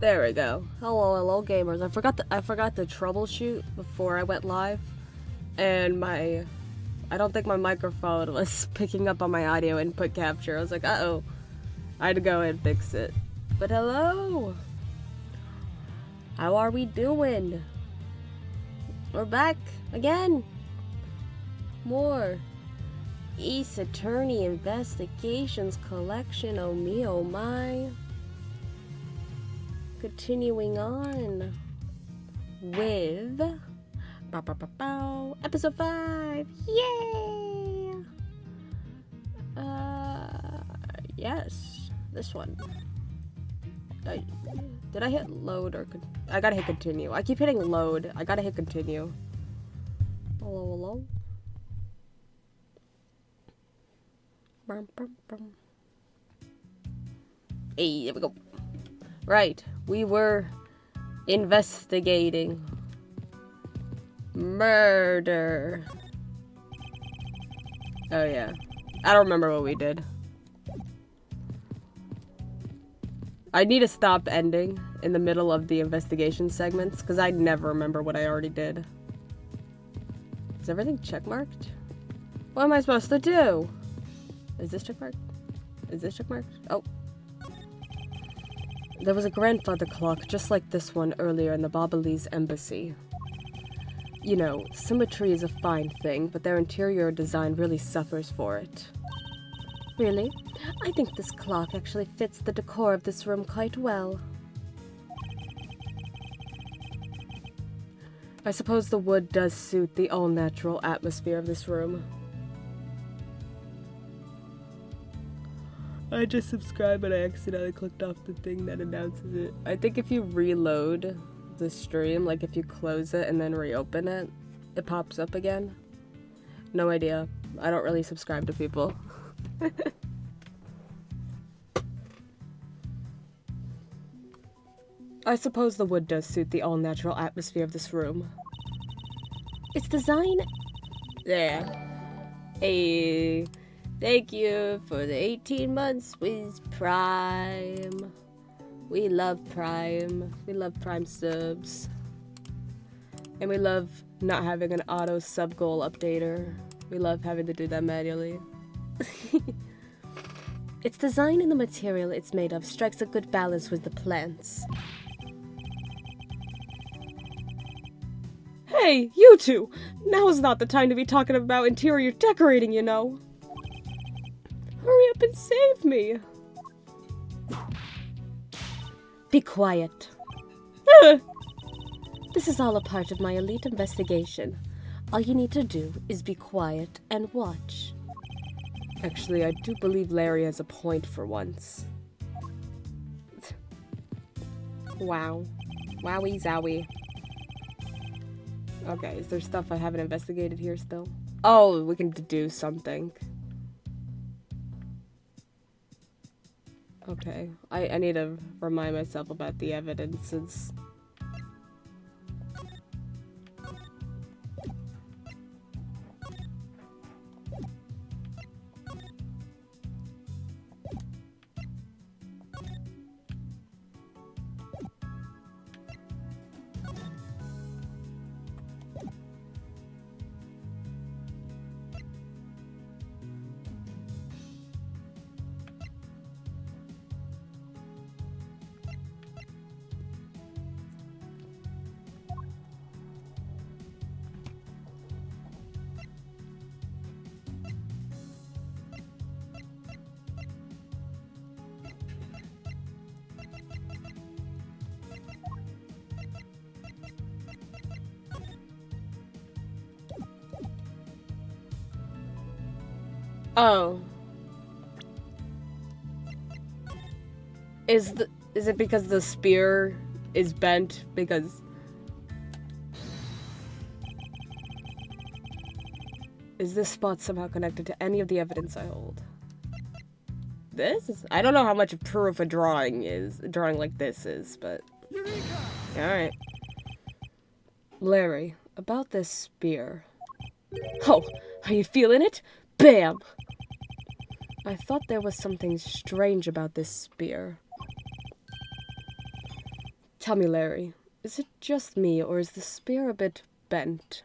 There we go. Hello, gamers. I forgot to troubleshoot before I went live, and I don't think my microphone was picking up on my audio input capture. I was like, uh-oh. I had to go and fix it. But hello! How are we doing? We're back again. More Ace Attorney Investigations Collection. Oh me, oh my. Continuing on with episode 5. Yay! Yes, this one. Did I hit load or I gotta hit continue? I keep hitting load. I gotta hit continue. Hello. Hey, there we go. Right, we were investigating murder. Oh yeah, I don't remember what we did. I need to stop ending in the middle of the investigation segments because I never remember what I already did. Is everything checkmarked? What am I supposed to do? Is this checkmarked? Is this checkmarked? Oh. There was a grandfather clock just like this one earlier in the Babalese embassy. You know, symmetry is a fine thing, but their interior design really suffers for it. Really? I think this clock actually fits the decor of this room quite well. I suppose the wood does suit the all-natural atmosphere of this room. I just subscribed and I accidentally clicked off the thing that announces it. I think if you reload the stream, like if you close it and then reopen it, it pops up again. No idea. I don't really subscribe to people. I suppose the wood does suit the all-natural atmosphere of this room. Its design... There. Hey... Thank you for the 18 months with Prime. We love Prime. We love Prime subs. And we love not having an auto sub goal updater. We love having to do that manually. Its design and the material it's made of strikes a good balance with the plants. Hey, you two! Now is not the time to be talking about interior decorating, you know. Hurry up and save me! Be quiet. This is all a part of my elite investigation. All you need to do is be quiet and watch. Actually, I do believe Larry has a point for once. Wow. Wowie zowie. Okay, is there stuff I haven't investigated here still? Oh, we can deduce something. Okay, I need to remind myself about the evidences. Oh. Is it because the spear is bent? Because... Is this spot somehow connected to any of the evidence I hold? This? I don't know how much proof a drawing like this is, but... Alright. Larry, about this spear. Oh, are you feeling it? Bam! I thought there was something strange about this spear. Tell me, Larry, is it just me, or is the spear a bit bent?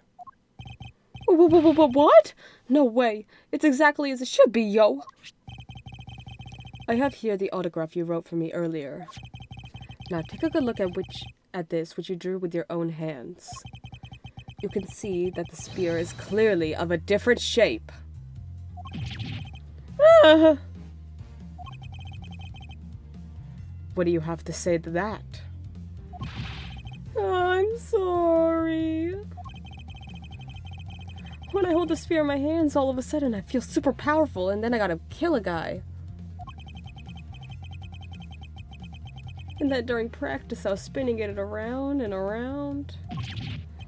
What? No way. It's exactly as it should be, yo. I have here the autograph you wrote for me earlier. Now take a good look at this, which you drew with your own hands. You can see that the spear is clearly of a different shape. Ah. What do you have to say to that? I'm sorry. When I hold the spear in my hands, all of a sudden I feel super powerful, and then I gotta kill a guy. And then during practice, I was spinning it around and around.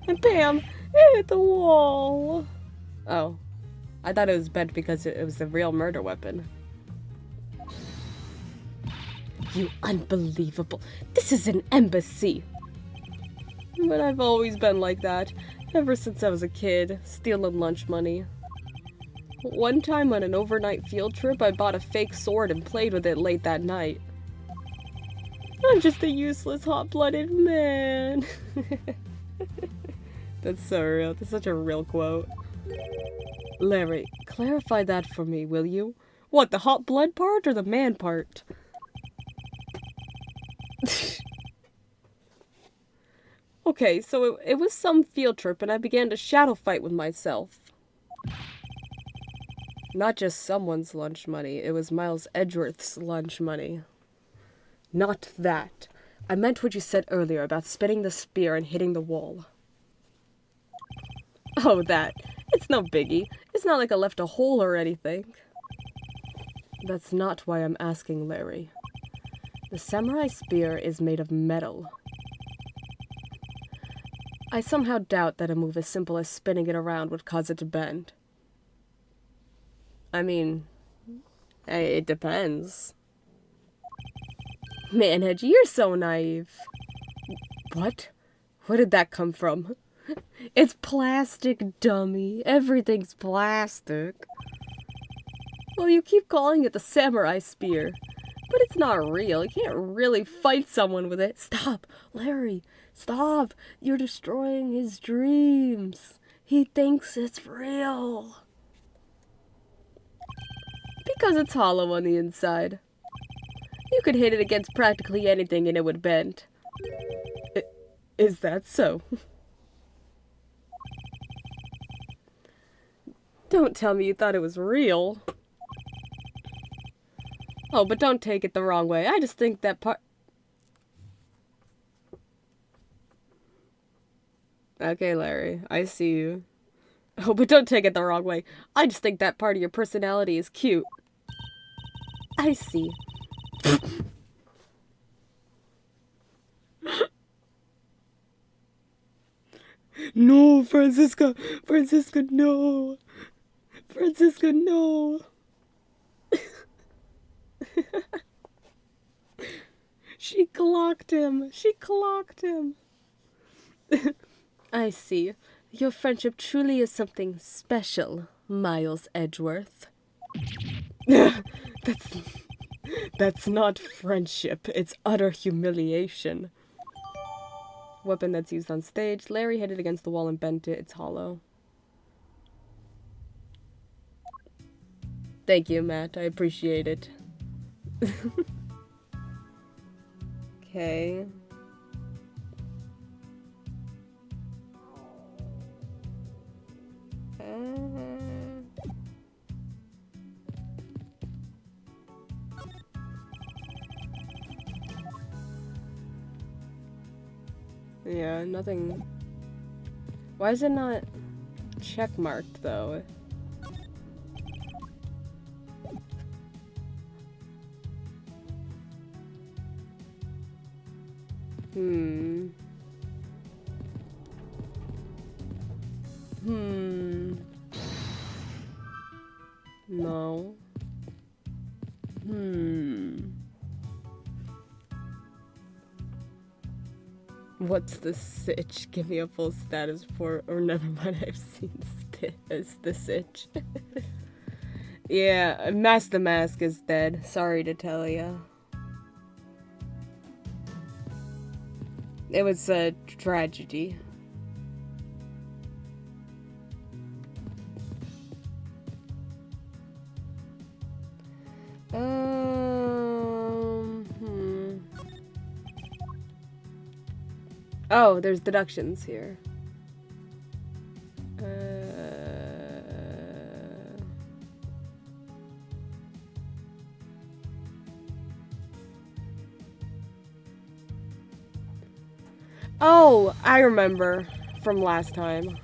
And bam! It hit the wall! Oh. I thought it was bent because it was a real murder weapon. You unbelievable. This is an embassy! But I've always been like that. Ever since I was a kid, stealing lunch money. One time on an overnight field trip, I bought a fake sword and played with it late that night. I'm just a useless, hot-blooded man. That's so real. That's such a real quote. Larry, clarify that for me, will you? What, the hot blood part or the man part? Okay, so it was some field trip and I began to shadow fight with myself. Not just someone's lunch money, it was Miles Edgeworth's lunch money. Not that. I meant what you said earlier about spinning the spear and hitting the wall. Oh, that. It's no biggie. It's not like I left a hole or anything. That's not why I'm asking, Larry. The samurai spear is made of metal. I somehow doubt that a move as simple as spinning it around would cause it to bend. I mean, it depends. Man, Edgy, you're so naive. What? Where did that come from? It's plastic, dummy. Everything's plastic. Well, you keep calling it the samurai spear. But it's not real. You can't really fight someone with it. Stop, Larry. Stop. You're destroying his dreams. He thinks it's real. Because it's hollow on the inside. You could hit it against practically anything and it would bend. Is that so? Don't tell me you thought it was real. Oh, but don't take it the wrong way. I just think that part... Okay, Larry, I see you. Oh, but don't take it the wrong way. I just think that part of your personality is cute. I see. No, Francisca! Francisca, no! Francisca, no! She clocked him! She clocked him! I see. Your friendship truly is something special, Miles Edgeworth. That's not friendship. It's utter humiliation. Weapon that's used on stage. Larry hit it against the wall and bent it. It's hollow. Thank you, Matt. I appreciate it. Okay. Yeah, nothing. Why is it not checkmarked, though? No. What's the sitch? Give me a full status report. Or never mind, I've seen the sitch. Yeah, Master Mask is dead. Sorry to tell ya. It was a tragedy. Oh, there's deductions here. Oh, I remember from last time.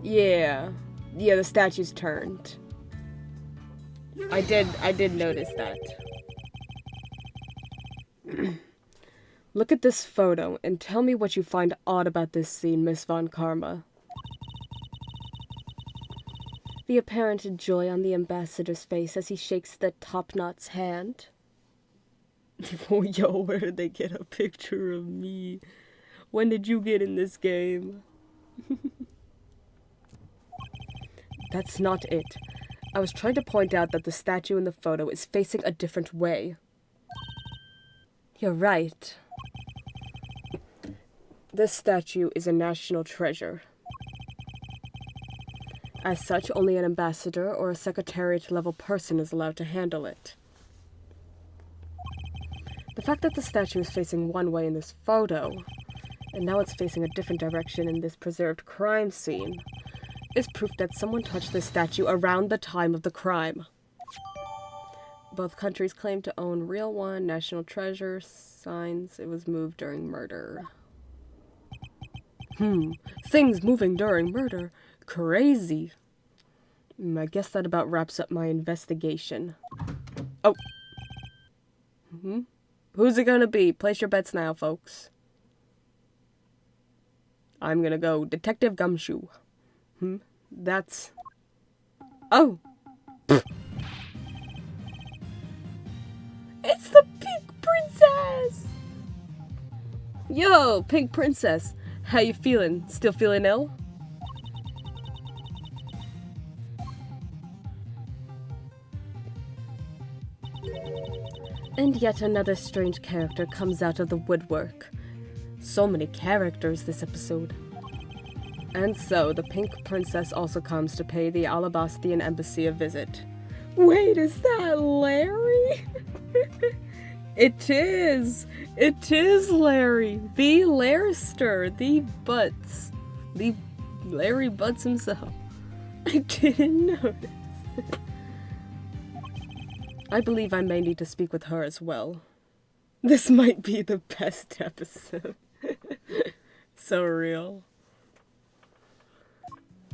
Yeah. Yeah, the statue's turned. I did notice that. Look at this photo and tell me what you find odd about this scene, Miss Von Karma. The apparent joy on the ambassador's face as he shakes the top-knot's hand. Oh, yo, where did they get a picture of me? When did you get in this game? That's not it. I was trying to point out that the statue in the photo is facing a different way. You're right. This statue is a national treasure. As such, only an ambassador or a secretariat-level person is allowed to handle it. The fact that the statue is facing one way in this photo, and now it's facing a different direction in this preserved crime scene, is proof that someone touched this statue around the time of the crime. Both countries claim to own real one, national treasure, signs it was moved during murder. Things moving during murder. Crazy. I guess that about wraps up my investigation. Oh. Who's it gonna be? Place your bets now, folks. I'm gonna go Detective Gumshoe. That's... Oh! It's the Pink Princess! Yo, Pink Princess. How you feeling? Still feeling ill? And yet another strange character comes out of the woodwork. So many characters this episode. And so, the Pink Princess also comes to pay the Alabastian Embassy a visit. Wait, is that Larry? It is! It is Larry! The Larrister! The Butts! The Larry Butts himself. I didn't notice. I believe I may need to speak with her as well. This might be the best episode. So real.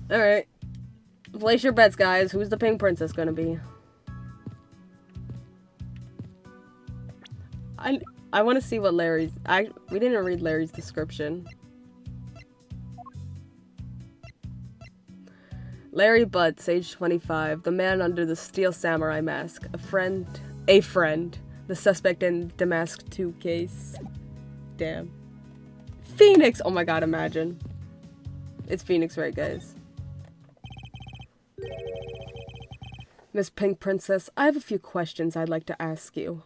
Alright. Place your bets, guys. Who's the Pink Princess gonna be? I want to see what Larry's... we didn't read Larry's description. Larry Butts, age 25, the man under the steel samurai mask, a friend, the suspect in Damask 2 case. Damn. Phoenix! Oh my god, imagine. It's Phoenix, right, guys? Miss Pink Princess, I have a few questions I'd like to ask you.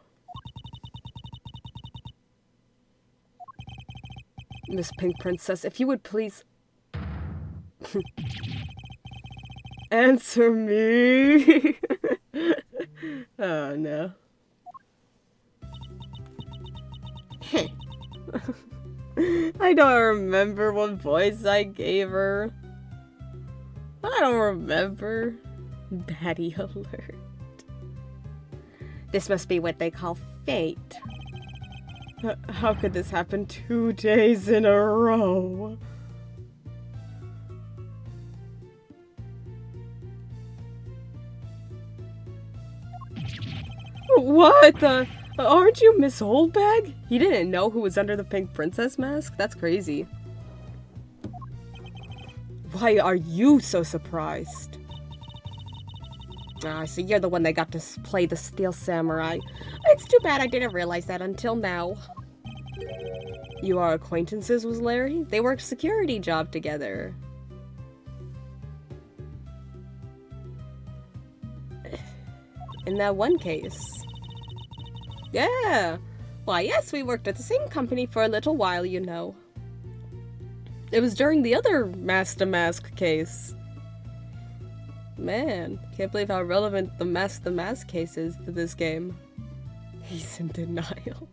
Miss Pink Princess, if you would please... Answer me! Oh, no. I don't remember what voice I gave her. I don't remember. Baddie alert. This must be what they call fate. How could this happen 2 days in a row? What the? Aren't you Miss Oldbag? He didn't know who was under the Pink Princess mask? That's crazy. Why are you so surprised? Ah, so you're the one that got to play the Steel Samurai. It's too bad I didn't realize that until now. You are acquaintances with Larry? They work security job together. In that one case. Yeah. Why, yes, we worked at the same company for a little while, you know. It was during the other Master Mask case. Man, can't believe how relevant the Mask case is to this game. He's in denial.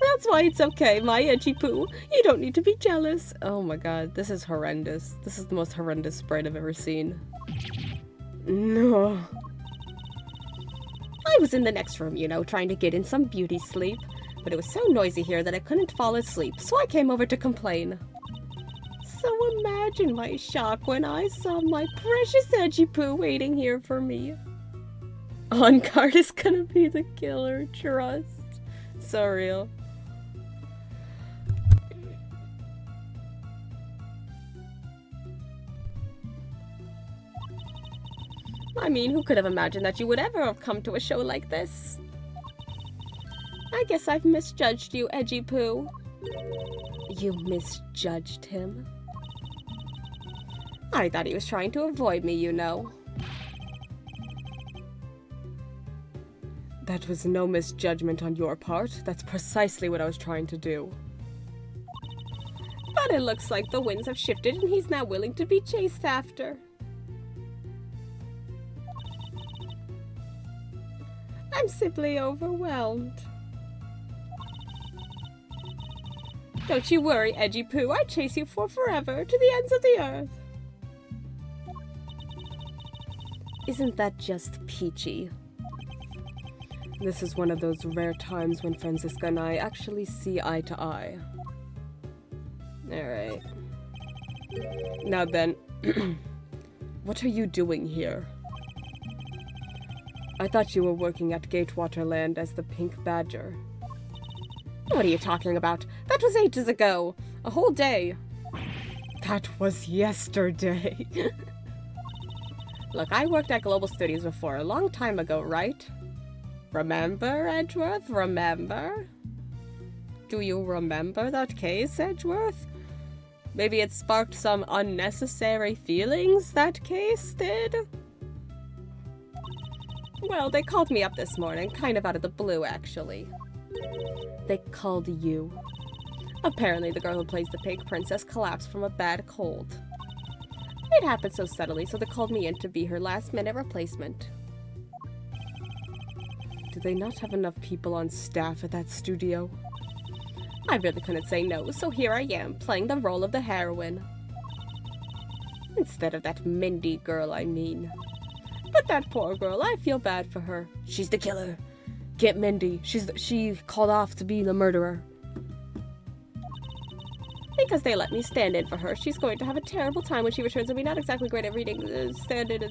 That's why it's okay, my edgy poo. You don't need to be jealous. Oh my god, this is horrendous. This is the most horrendous sprite I've ever seen. No. I was in the next room, you know, trying to get in some beauty sleep. But it was so noisy here that I couldn't fall asleep, so I came over to complain. So imagine my shock when I saw my precious edgy poo waiting here for me. On guard is gonna be the killer, trust. So real. I mean, who could have imagined that you would ever have come to a show like this? I guess I've misjudged you, Edgy Poo. You misjudged him? I thought he was trying to avoid me, you know. That was no misjudgment on your part. That's precisely what I was trying to do. But it looks like the winds have shifted and he's now willing to be chased after. I'm simply overwhelmed. Don't you worry, Edgy Poo. I'd chase you for forever, to the ends of the earth. Isn't that just peachy? This is one of those rare times when Franziska and I actually see eye to eye. Alright. Now then, what are you doing here? I thought you were working at Gatewaterland as the Pink Badger. What are you talking about? That was ages ago. A whole day. That was yesterday. Look, I worked at Global Studios before, a long time ago, right? Remember, Edgeworth? Remember? Do you remember that case, Edgeworth? Maybe it sparked some unnecessary feelings, that case did? Well, they called me up this morning, kind of out of the blue, actually. They called you. Apparently, the girl who plays the Pink Princess collapsed from a bad cold. It happened so suddenly, so they called me in to be her last-minute replacement. Do they not have enough people on staff at that studio? I really couldn't say no, so here I am, playing the role of the heroine. Instead of that Mindy girl, I mean. But that poor girl, I feel bad for her. She's the killer. Get Mindy. She called off to be the murderer. Because they let me stand in for her, she's going to have a terrible time when she returns and be not exactly great at reading the stand-in.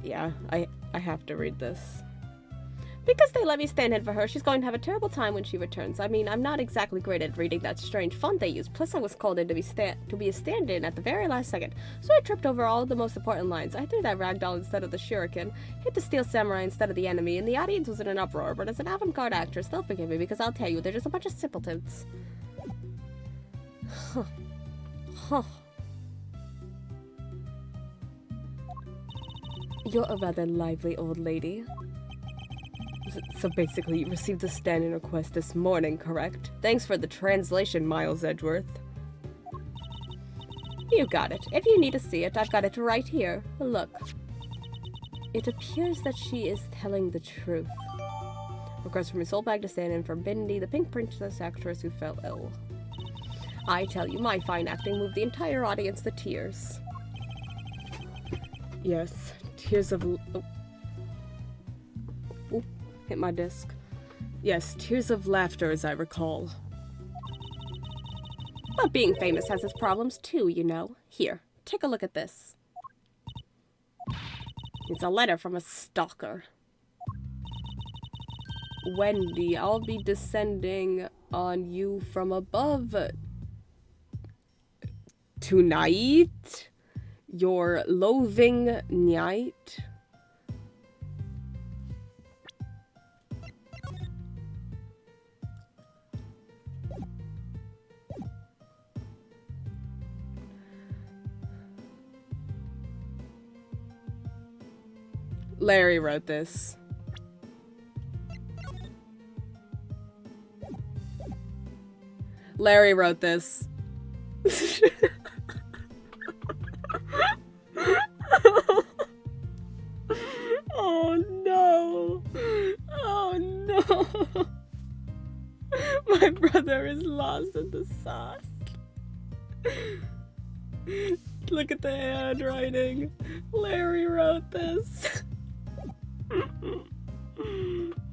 Yeah, I have to read this. Because they let me stand in for her, she's going to have a terrible time when she returns. I mean, I'm not exactly great at reading that strange font they use. Plus, I was called in to be a stand-in at the very last second. So I tripped over all the most important lines. I threw that ragdoll instead of the shuriken, hit the steel samurai instead of the enemy, and the audience was in an uproar. But as an avant-garde actress, they'll forgive me because I'll tell you, they're just a bunch of simpletons. Huh. Huh. You're a rather lively old lady. So basically, you received a stand-in request this morning, correct? Thanks for the translation, Miles Edgeworth. You got it. If you need to see it, I've got it right here. Look. It appears that she is telling the truth. Request from Miss Soulbag to stand in for Bindi, the Pink Princess actress who fell ill. I tell you, my fine acting moved the entire audience to tears. Yes, tears of... Oh, hit my disc. Yes, tears of laughter, as I recall. But being famous has its problems too, you know. Here, take a look at this. It's a letter from a stalker. Wendy, I'll be descending on you from above. Tonight? Your loathing night? Larry wrote this. Larry wrote this. Oh no. Oh no. My brother is lost in the sauce. Look at the handwriting. Larry wrote this.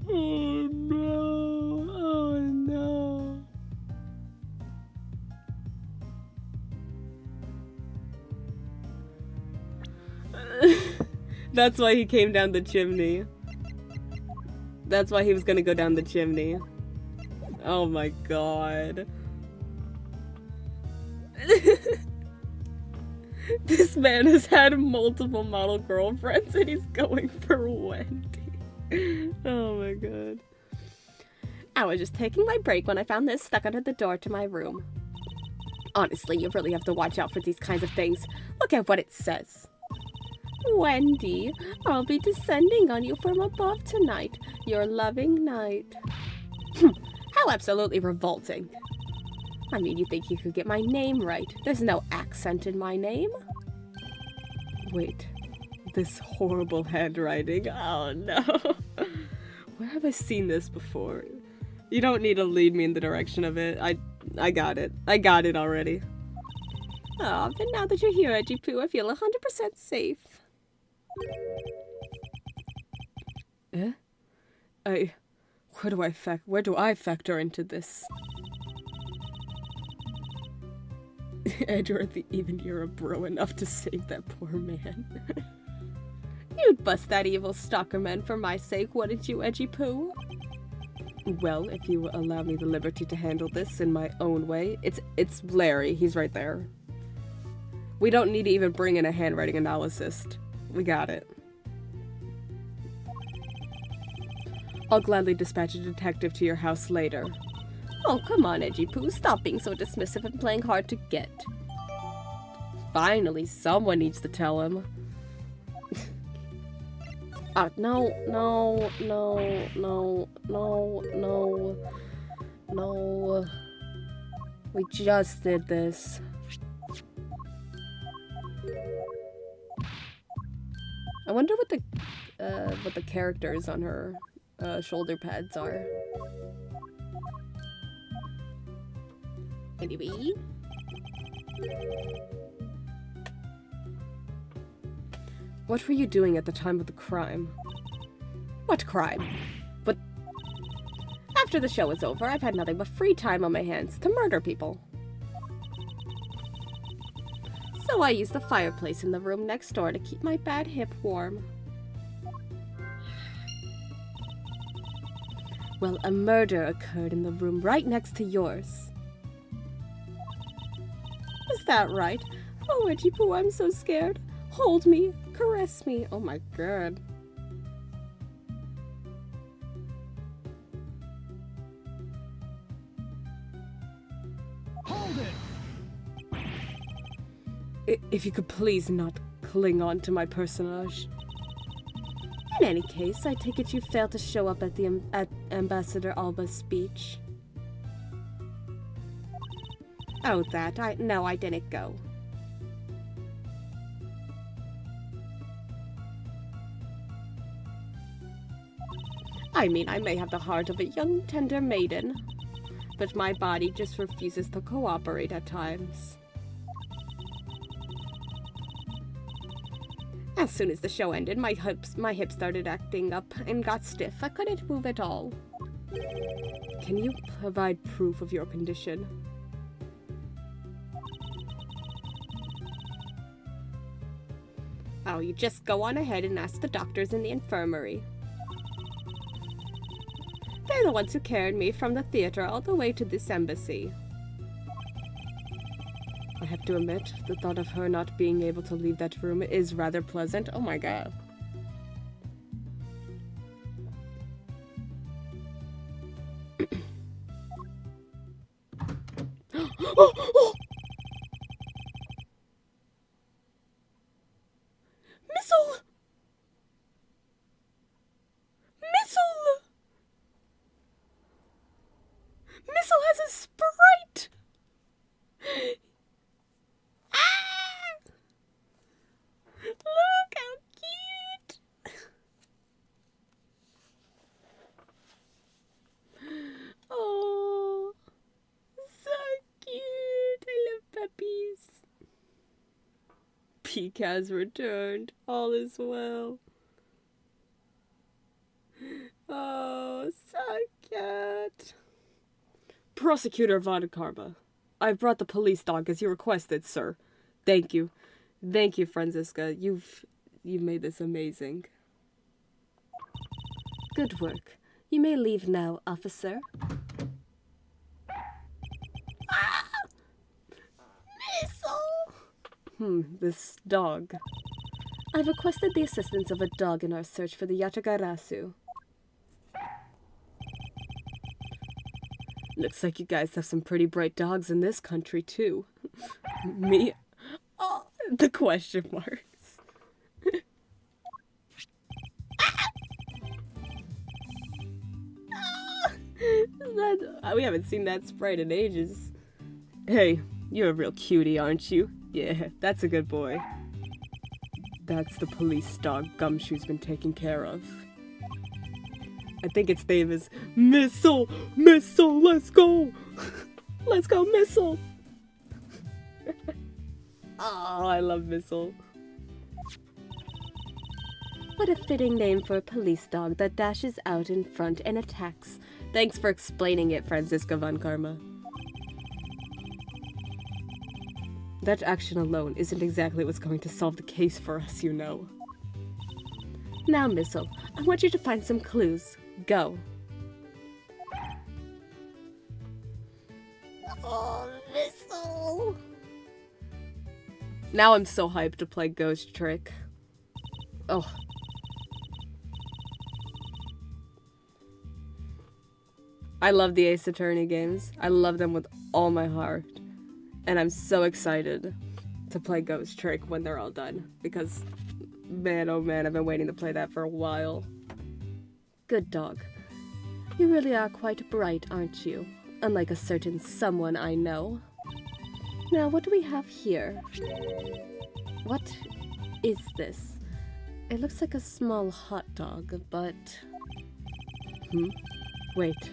Oh no. Oh no. That's why he came down the chimney. That's why he was gonna go down the chimney. Oh my god. This man has had multiple model girlfriends and he's going for Wendy. Oh my god. I was just taking my break when I found this stuck under the door to my room. Honestly, you really have to watch out for these kinds of things. Look at what it says. Wendy, I'll be descending on you from above tonight. Your loving night. How absolutely revolting. I mean, you think you could get my name right. There's no accent in my name. Wait, this horrible handwriting. Oh no. Where have I seen this before? You don't need to lead me in the direction of it. I got it. I got it already. Oh, but now that you're here, Edgy-Poo, I feel 100% safe. Eh? Where do I factor into this? Edgeworth, even you're a bro enough to save that poor man. You'd bust that evil stalker man for my sake, wouldn't you, Edgy-Poo? Well, if you allow me the liberty to handle this in my own way. It's Larry, he's right there. We don't need to even bring in a handwriting analysis. We got it. I'll gladly dispatch a detective to your house later. Oh, come on, Edgy-Poo. Stop being so dismissive and playing hard to get. Finally, someone needs to tell him. No. We just did this. I wonder what the characters on her shoulder pads are. Anyway. What were you doing at the time of the crime? What crime? But after the show is over, I've had nothing but free time on my hands to murder people. So I used the fireplace in the room next door to keep my bad hip warm. Well, a murder occurred in the room right next to yours. Is that right? Oh, Edgy-Poo, I'm so scared. Hold me. Caress me. Oh my god. Hold it! If you could please not cling on to my personage. In any case, I take it you failed to show up at Ambassador Alba's speech. Oh, that. No, I didn't go. I mean, I may have the heart of a young, tender maiden, but my body just refuses to cooperate at times. As soon as the show ended, my hips started acting up and got stiff. I couldn't move at all. Can you provide proof of your condition? Oh, you just go on ahead and ask the doctors in the infirmary. They're the ones who carried me from the theater all the way to this embassy. I have to admit, the thought of her not being able to leave that room is rather pleasant. Oh my god. Missile! Geek has returned. All is well. Oh, so cute. Prosecutor Von Karma. I've brought the police dog as you requested, sir. Thank you. Thank you, Franziska. You've made this amazing. Good work. You may leave now, officer. Ah! Missile! This dog. I've requested the assistance of a dog in our search for the Yatagarasu. Looks like you guys have some pretty bright dogs in this country, too. Me? Oh, the question marks. We haven't seen that sprite in ages. Hey, you're a real cutie, aren't you? Yeah, that's a good boy. That's the police dog Gumshoe's been taking care of. I think its name is Missile! Missile, let's go! Let's go, Missile! Oh, I love Missile. What a fitting name for a police dog that dashes out in front and attacks. Thanks for explaining it, Franziska Von Karma. That action alone isn't exactly what's going to solve the case for us, you know. Now, Missile, I want you to find some clues. Go. Oh, Missile! Now I'm so hyped to play Ghost Trick. Oh. I love the Ace Attorney games. I love them with all my heart. And I'm so excited to play Ghost Trick when they're all done. Because, man, oh man, I've been waiting to play that for a while. Good dog. You really are quite bright, aren't you? Unlike a certain someone I know. Now, what do we have here? What is this? It looks like a small hot dog, but... Wait.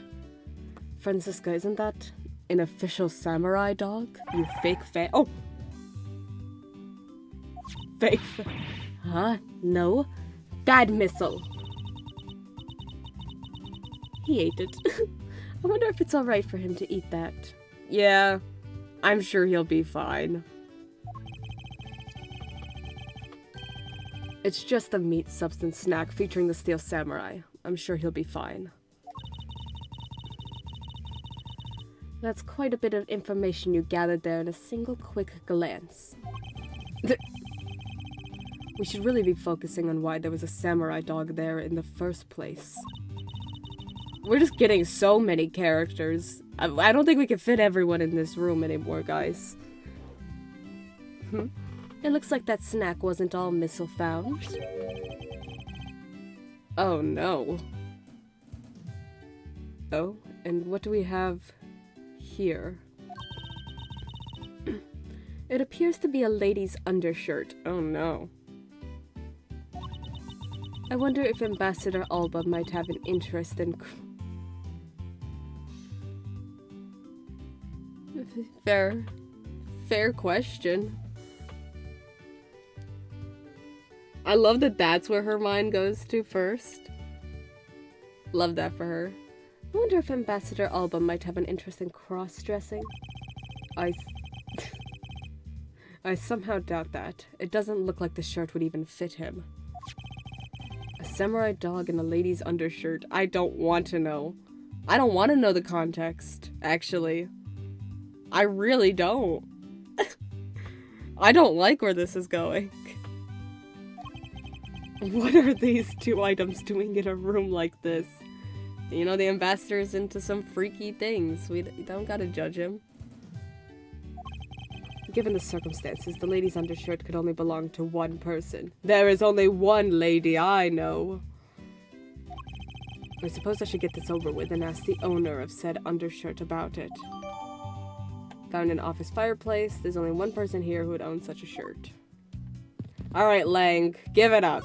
Franziska, isn't that an official samurai dog? You fake Oh! Fake Huh? No. Bad Missile. He ate it. I wonder if it's alright for him to eat that. Yeah, I'm sure he'll be fine. It's just a meat substance snack featuring the Steel Samurai. I'm sure he'll be fine. That's quite a bit of information you gathered there in a single quick glance. We should really be focusing on why there was a samurai dog there in the first place. We're just getting so many characters. I don't think we can fit everyone in this room anymore, guys. It looks like that snack wasn't all Missile found. Oh no. Oh, and what do we have here? It appears to be a lady's undershirt. Oh no. I wonder if Ambassador Alba might have an interest in... Fair question. I love that that's where her mind goes to first. Love that for her. I wonder if Ambassador Alba might have an interest in cross-dressing. I somehow doubt that. It doesn't look like the shirt would even fit him. A samurai dog in a lady's undershirt. I don't want to know. I don't want to know the context, actually. I really don't. I don't like where this is going. What are these two items doing in a room like this? You know, the ambassador's into some freaky things. We don't gotta judge him. Given the circumstances, the lady's undershirt could only belong to one person. There is only one lady I know. I suppose I should get this over with and ask the owner of said undershirt about it. Found an office fireplace. There's only one person here who would own such a shirt. Alright, Lang, give it up.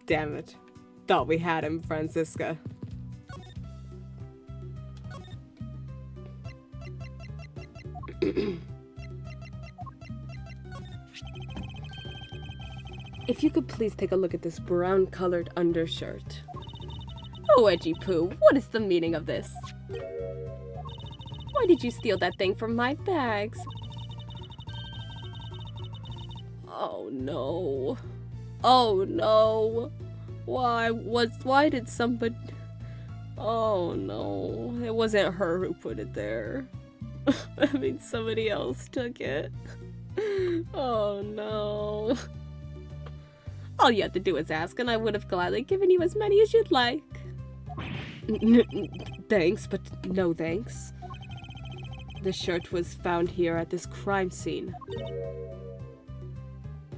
Damn it. Thought we had him, Franziska. If you could please take a look at this brown-colored undershirt. Oh, Edgy Poo, what is the meaning of this? Why did you steal that thing from my bags? Oh no. Oh no. Why did somebody... Oh no. It wasn't her who put it there. I mean, somebody else took it. Oh no. All you had to do was ask, and I would have gladly given you as many as you'd like. Thanks, but no thanks. The shirt was found here at this crime scene.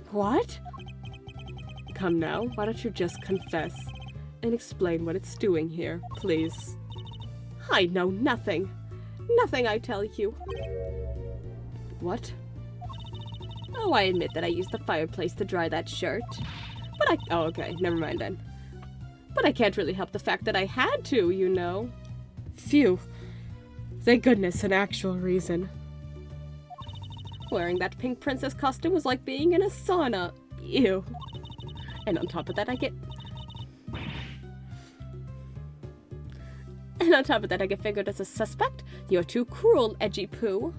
What? Come now, why don't you just confess and explain what it's doing here, please? I know nothing. Nothing, I tell you. What? Oh, I admit that I used the fireplace to dry that shirt. But oh, okay, never mind then. But I can't really help the fact that I had to, you know. Phew. Thank goodness, an actual reason. Wearing that pink princess costume was like being in a sauna. Ew. And on top of that, I get fingered as a suspect? You're too cruel, Edgy Poo.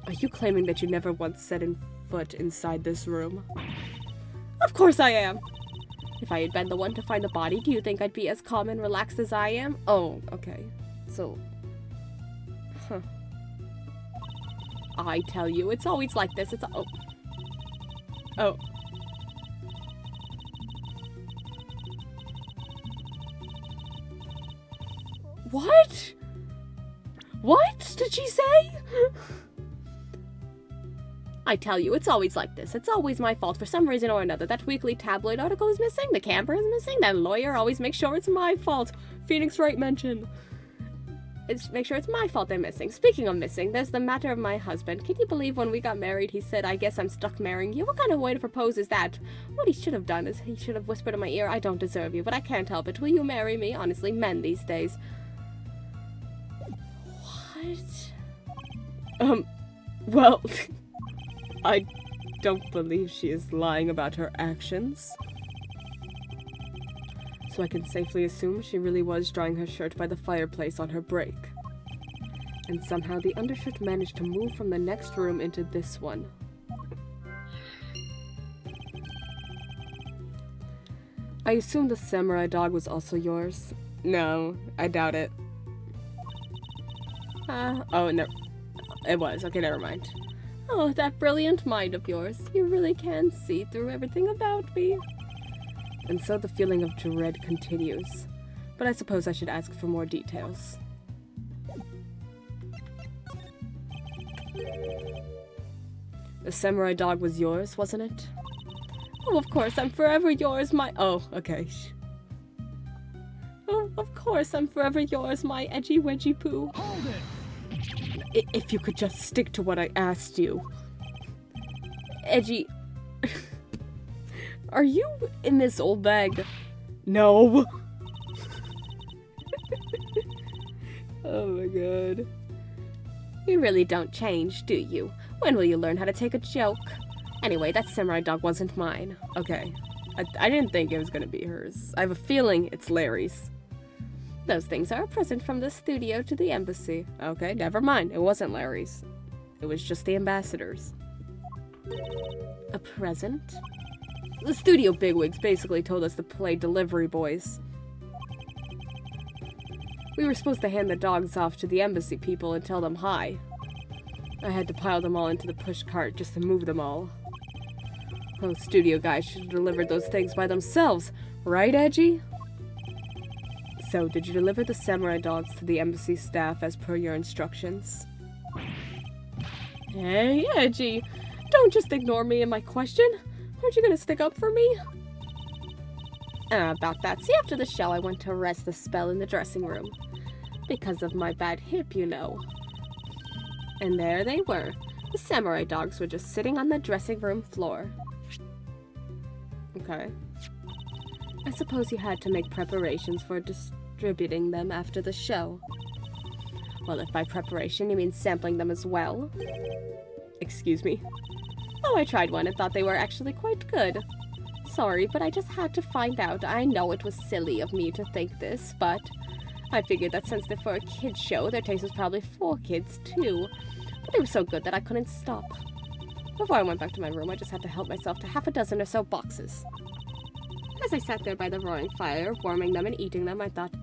Are you claiming that you never once set foot inside this room? Of course I am! If I had been the one to find the body, do you think I'd be as calm and relaxed as I am? Oh, okay. So... Huh. I tell you, it's always like this. It's... Oh. Oh. What? What did she say? I tell you, it's always like this. It's always my fault for some reason or another. That weekly tabloid article is missing, the camper is missing, that lawyer always makes sure it's my fault. Phoenix Wright mention. Make sure it's my fault they're missing. Speaking of missing, there's the matter of my husband. Can you believe when we got married he said, I guess I'm stuck marrying you? What kind of way to propose is that? What he should have done is he should have whispered in my ear, I don't deserve you, but I can't help it. Will you marry me? Honestly, men these days. What? Well... I don't believe she is lying about her actions. So I can safely assume she really was drying her shirt by the fireplace on her break. And somehow the undershirt managed to move from the next room into this one. I assume the samurai dog was also yours? No, I doubt it. Oh, no. It was. Okay, never mind. Oh, that brilliant mind of yours. You really can see through everything about me. And so the feeling of dread continues. But I suppose I should ask for more details. The samurai dog was yours, wasn't it? Oh, of course, I'm forever yours, my... Oh, okay. Oh, of course, I'm forever yours, my edgy wedgy poo. Hold it! If you could just stick to what I asked you. Edgy... Are you in this old bag? No! Oh my god. You really don't change, do you? When will you learn how to take a joke? Anyway, that samurai dog wasn't mine. Okay. I didn't think it was gonna be hers. I have a feeling it's Larry's. Those things are a present from the studio to the embassy. Okay, never mind. It wasn't Larry's. It was just the ambassador's. A present? The studio bigwigs basically told us to play delivery boys. We were supposed to hand the dogs off to the embassy people and tell them hi. I had to pile them all into the push cart just to move them all. Those studio guys should have delivered those things by themselves. Right, Edgy? So, did you deliver the samurai dogs to the embassy staff as per your instructions? Hey, Edgy! Don't just ignore me and my question! Aren't you gonna stick up for me? About that. See, after the show, I went to rest the spell in the dressing room. Because of my bad hip, you know. And there they were. The samurai dogs were just sitting on the dressing room floor. Okay. I suppose you had to make preparations for distributing them after the show. Well, if by preparation you mean sampling them as well. Excuse me. Oh, I tried one and thought they were actually quite good. Sorry, but I just had to find out. I know it was silly of me to think this, but I figured that since they're for a kids show, their taste was probably for kids too. But they were so good that I couldn't stop. Before I went back to my room, I just had to help myself to half a dozen or so boxes. As I sat there by the roaring fire, warming them and eating them, I thought,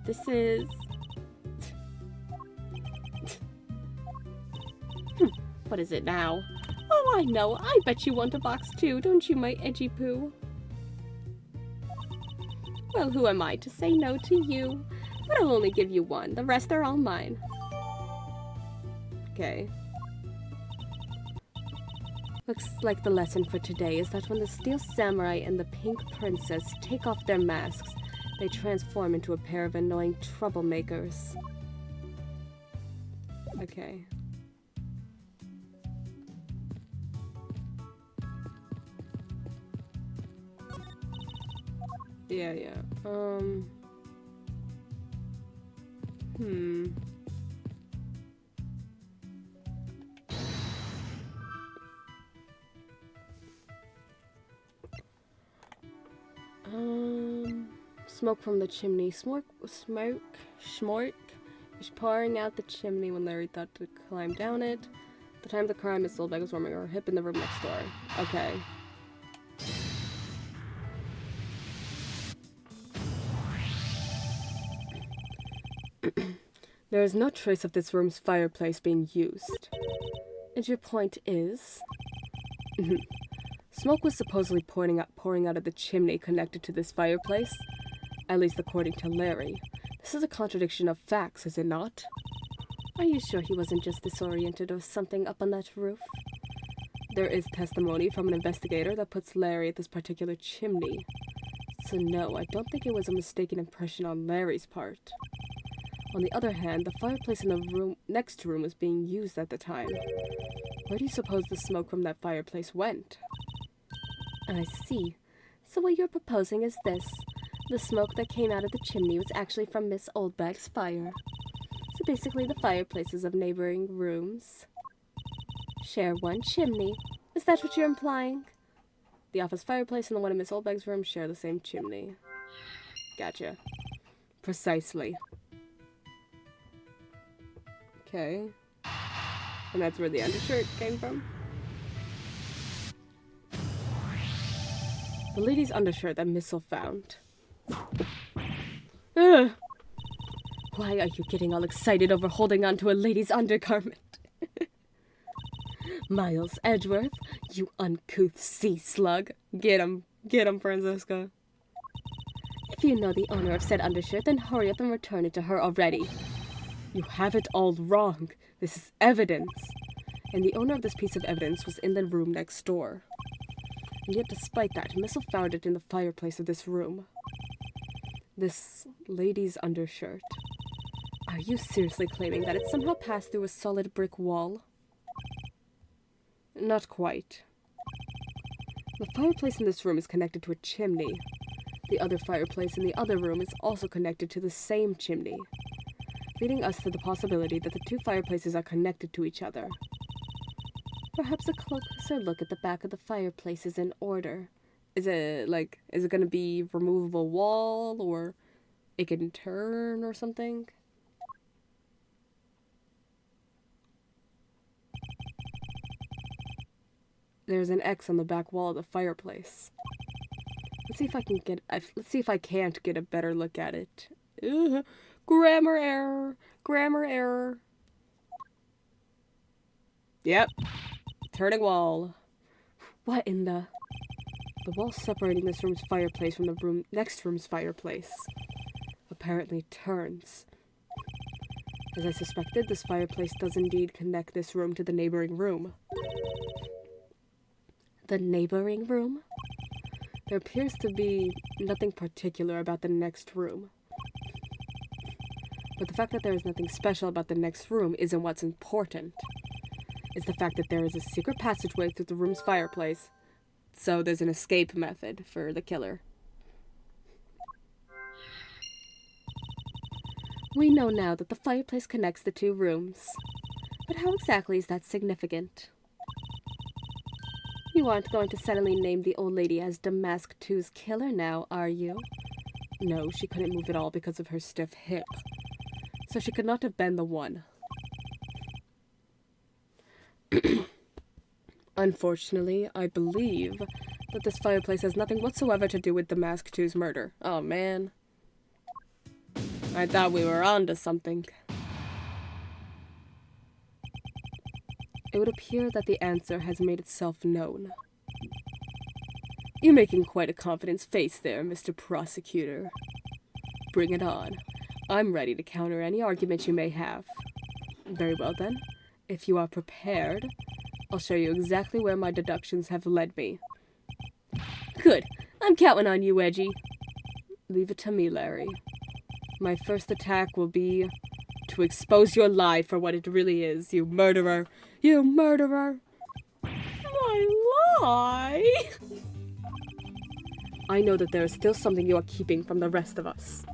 this is... What is it now? Oh, I know. I bet you want a box too, don't you, my edgy poo? Well, who am I to say no to you? But I'll only give you one. The rest are all mine. Okay. Looks like the lesson for today is that when the Steel Samurai and the Pink Princess take off their masks, they transform into a pair of annoying troublemakers. Okay. Yeah. Smoke from the chimney. Smork is pouring out the chimney when Larry thought to climb down it. The time the crime Miss Oldbag was warming her hip in the room next door. Okay. There is no trace of this room's fireplace being used. And your point is? Smoke was supposedly pouring out of the chimney connected to this fireplace, at least according to Larry. This is a contradiction of facts, is it not? Are you sure he wasn't just disoriented or something up on that roof? There is testimony from an investigator that puts Larry at this particular chimney. So no, I don't think it was a mistaken impression on Larry's part. On the other hand, the fireplace in the next room was being used at the time. Where do you suppose the smoke from that fireplace went? I see. So what you're proposing is this. The smoke that came out of the chimney was actually from Miss Oldbag's fire. So basically the fireplaces of neighboring rooms share one chimney. Is that what you're implying? The office fireplace and the one in Miss Oldbag's room share the same chimney. Gotcha. Precisely. Okay. And that's where the undershirt came from? The lady's undershirt that Missile found. Ugh. Why are you getting all excited over holding on to a lady's undergarment? Miles Edgeworth, you uncouth sea slug. Get him, Francisca. If you know the owner of said undershirt, then hurry up and return it to her already. You have it all wrong. This is evidence. And the owner of this piece of evidence was in the room next door. And yet despite that, Missile found it in the fireplace of this room. This lady's undershirt. Are you seriously claiming that it somehow passed through a solid brick wall? Not quite. The fireplace in this room is connected to a chimney. The other fireplace in the other room is also connected to the same chimney, leading us to the possibility that the two fireplaces are connected to each other. Perhaps a closer look at the back of the fireplace is in order. Is it going to be removable wall, or it can turn or something? There's an X on the back wall of the fireplace. Let's see if I can't get a better look at it. Ugh. Grammar error. Yep. Turning wall. What in the... The wall separating this room's fireplace from the next room's fireplace apparently turns. As I suspected, this fireplace does indeed connect this room to the neighboring room. The neighboring room? There appears to be nothing particular about the next room. But the fact that there is nothing special about the next room isn't what's important. It's the fact that there is a secret passageway through the room's fireplace, so there's an escape method for the killer. We know now that the fireplace connects the two rooms. But how exactly is that significant? You aren't going to suddenly name the old lady as Damask 2's killer now, are you? No, she couldn't move at all because of her stiff hip. So she could not have been the one. Unfortunately, I believe that this fireplace has nothing whatsoever to do with Damask 2's murder. Oh, man. I thought we were on to something. It would appear that the answer has made itself known. You're making quite a confident face there, Mr. Prosecutor. Bring it on. I'm ready to counter any argument you may have. Very well then. If you are prepared, I'll show you exactly where my deductions have led me. Good. I'm counting on you, Edgy. Leave it to me, Larry. My first attack will be to expose your lie for what it really is, you murderer. You murderer! My lie? I know that there is still something you are keeping from the rest of us.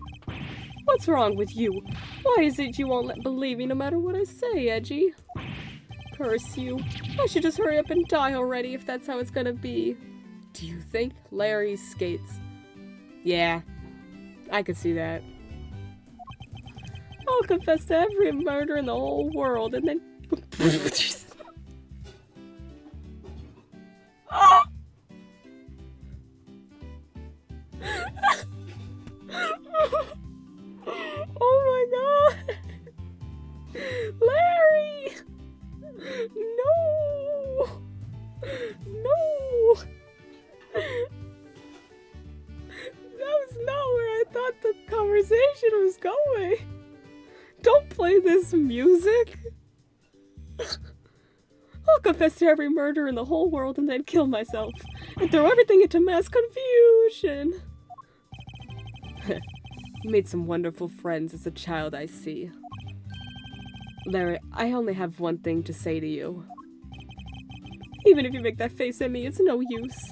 What's wrong with you? Why is it you won't believe me no matter what I say, Edgy? Curse you. I should just hurry up and die already if that's how it's gonna be. Do you think Larry skates? Yeah, I could see that. I'll confess to every murder in the whole world and then... Oh my god! Larry! No! No! That was not where I thought the conversation was going. Don't play this music. I'll confess to every murder in the whole world and then kill myself. And throw everything into mass confusion. You made some wonderful friends as a child, I see. Larry, I only have one thing to say to you. Even if you make that face at me, it's no use.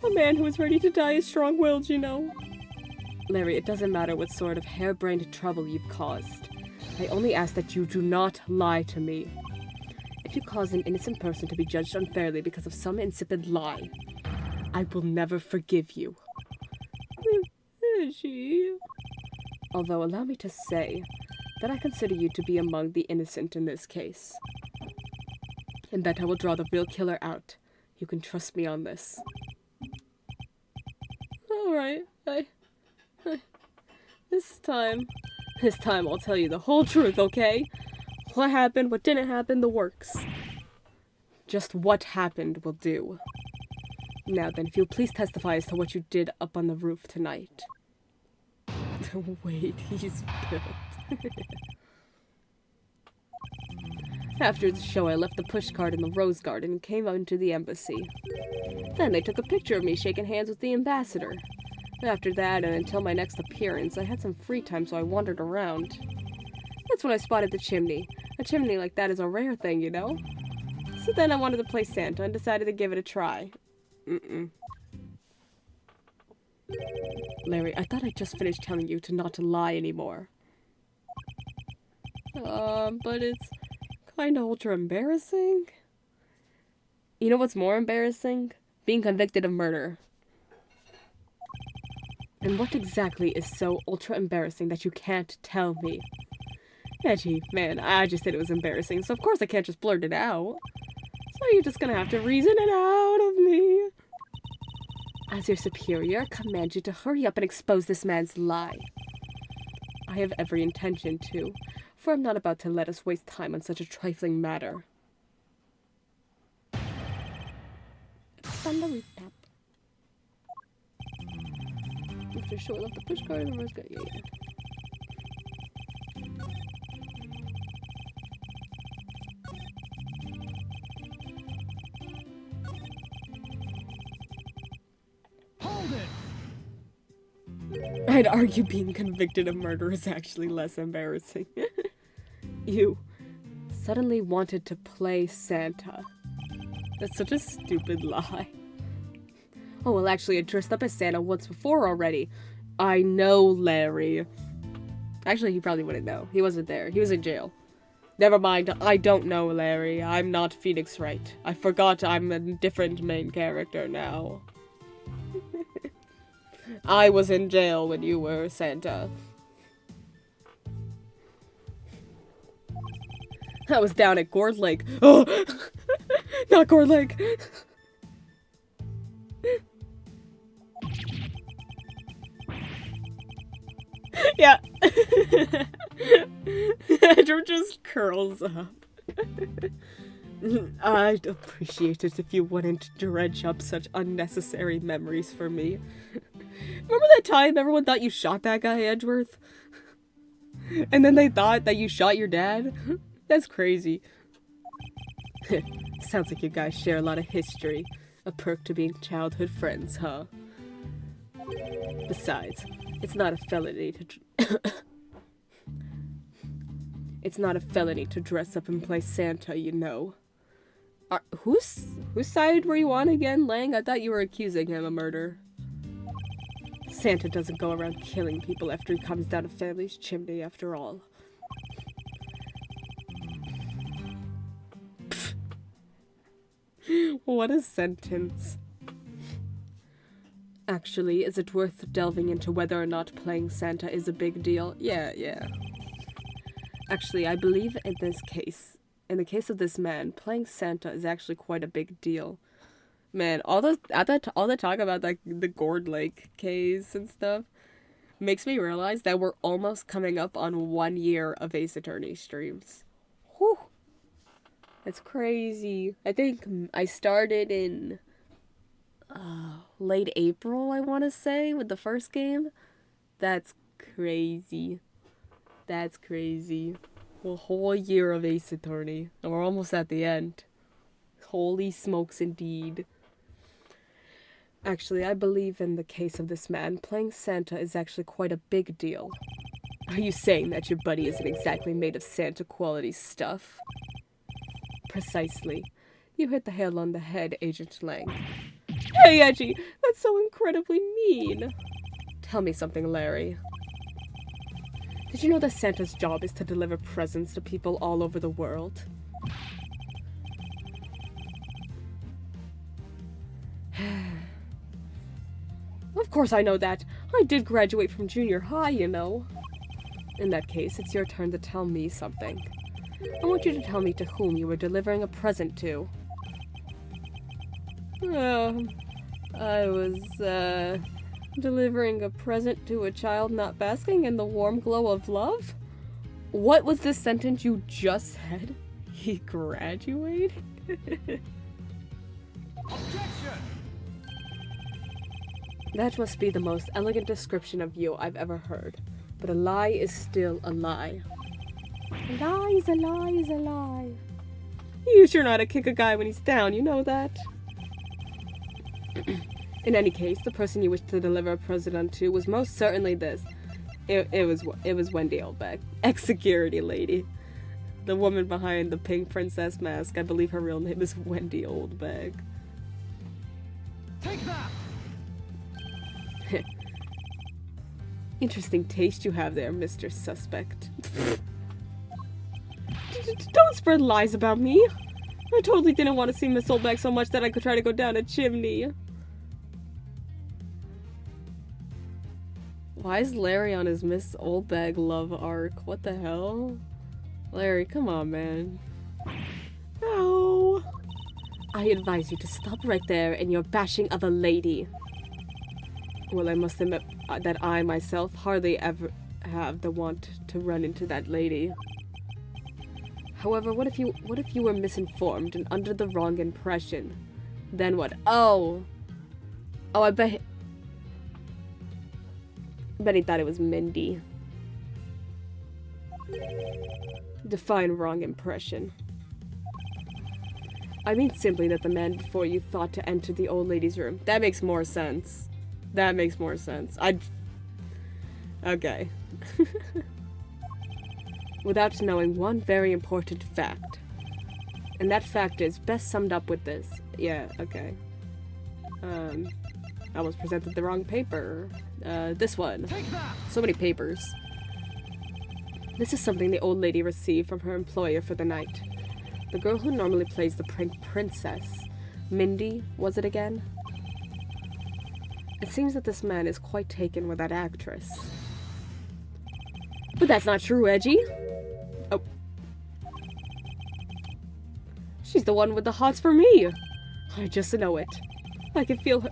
A man who is ready to die is strong-willed, you know. Larry, it doesn't matter what sort of harebrained trouble you've caused. I only ask that you do not lie to me. If you cause an innocent person to be judged unfairly because of some insipid lie, I will never forgive you. Although, allow me to say that I consider you to be among the innocent in this case. And that I will draw the real killer out. You can trust me on this. Alright, This time I'll tell you the whole truth, okay? What happened, what didn't happen, the works. Just what happened will do. Now then, if you'll please testify as to what you did up on the roof tonight. Wait, he's built. After the show, I left the pushcart in the rose garden and came out into the embassy. Then they took a picture of me shaking hands with the ambassador. After that, and until my next appearance, I had some free time, so I wandered around. That's when I spotted the chimney. A chimney like that is a rare thing, you know? So then I wanted to play Santa and decided to give it a try. Larry, I thought I just finished telling you to not to lie anymore. But it's kinda ultra embarrassing. You know what's more embarrassing? Being convicted of murder. And what exactly is so ultra embarrassing that you can't tell me? Edgy, man, I just said it was embarrassing, so of course I can't just blurt it out. So you're just gonna have to reason it out of me. As your superior, I command you to hurry up and expose this man's lie. I have every intention to, for I'm not about to let us waste time on such a trifling matter. On the rooftop. Mr. Short left the pushcart and the rose got Hold it! I'd argue being convicted of murder is actually less embarrassing. You suddenly wanted to play Santa. That's such a stupid lie. Oh, well, actually, I dressed up as Santa once before already. I know, Larry. Actually, he probably wouldn't know. He wasn't there. He was in jail. Never mind, I don't know, Larry. I'm not Phoenix Wright. I forgot I'm a different main character now. I was in jail when you were Santa. I was down at Gourd Lake. Oh! Not Gourd Lake! Yeah. Edgeworth just curls up. I'd appreciate it if you wouldn't dredge up such unnecessary memories for me. Remember that time everyone thought you shot that guy, Edgeworth? And then they thought that you shot your dad? That's crazy. Sounds like you guys share a lot of history. A perk to being childhood friends, huh? Besides, it's not a felony to it's not a felony to dress up and play Santa, you know. Whose side were you on again, Lang? I thought you were accusing him of murder. Santa doesn't go around killing people after he comes down a family's chimney, after all. What a sentence. Actually, is it worth delving into whether or not playing Santa is a big deal? Yeah. Actually, I believe in the case of this man, playing Santa is actually quite a big deal. Man, all the talk about like the Gourd Lake case and stuff makes me realize that we're almost coming up on 1 year of Ace Attorney streams. Whew. That's crazy. I think I started in late April, I want to say, with the first game. That's crazy. That's crazy. A whole year of Ace Attorney. And we're almost at the end. Holy smokes indeed. Actually, I believe in the case of this man, playing Santa is actually quite a big deal. Are you saying that your buddy isn't exactly made of Santa quality stuff? Precisely. You hit the nail on the head, Agent Lang. Hey, Edgy! That's so incredibly mean! Tell me something, Larry. Did you know that Santa's job is to deliver presents to people all over the world? Of course I know that. I did graduate from junior high, you know. In that case, it's your turn to tell me something. I want you to tell me to whom you were delivering a present to. I was, delivering a present to a child not basking in the warm glow of love? What was this sentence you just said? He graduated? Objection! That must be the most elegant description of you I've ever heard. But a lie is still a lie. A lie is a lie is a lie. You sure know how to kick a guy when he's down, you know that? In any case, the person you wished to deliver a present to was most certainly this. It was Wendy Oldbag, ex-security lady. The woman behind the pink princess mask. I believe her real name is Wendy Oldbag. Take that! Interesting taste you have there, Mr. Suspect. Don't spread lies about me. I totally didn't want to see Miss Oldbag so much that I could try to go down a chimney. Why is Larry on his Miss Oldbag love arc? What the hell? Larry, come on, man. No. I advise you to stop right there in your bashing of a lady. Well, I must admit that I myself hardly ever have the want to run into that lady. However, what if you were misinformed and under the wrong impression? Then what? Oh, I bet he thought it was Mindy. Define wrong impression. I mean simply that the man before you thought to enter the old lady's room. That makes more sense. That makes more sense. Okay. Without knowing one very important fact. And that fact is best summed up with this. Yeah, okay. I was presented the wrong paper. This one. Take that! So many papers. This is something the old lady received from her employer for the night. The girl who normally plays the princess. Mindy, was it again? It seems that this man is quite taken with that actress. But that's not true, Edgy. Oh. She's the one with the hots for me. I just know it. I can feel her.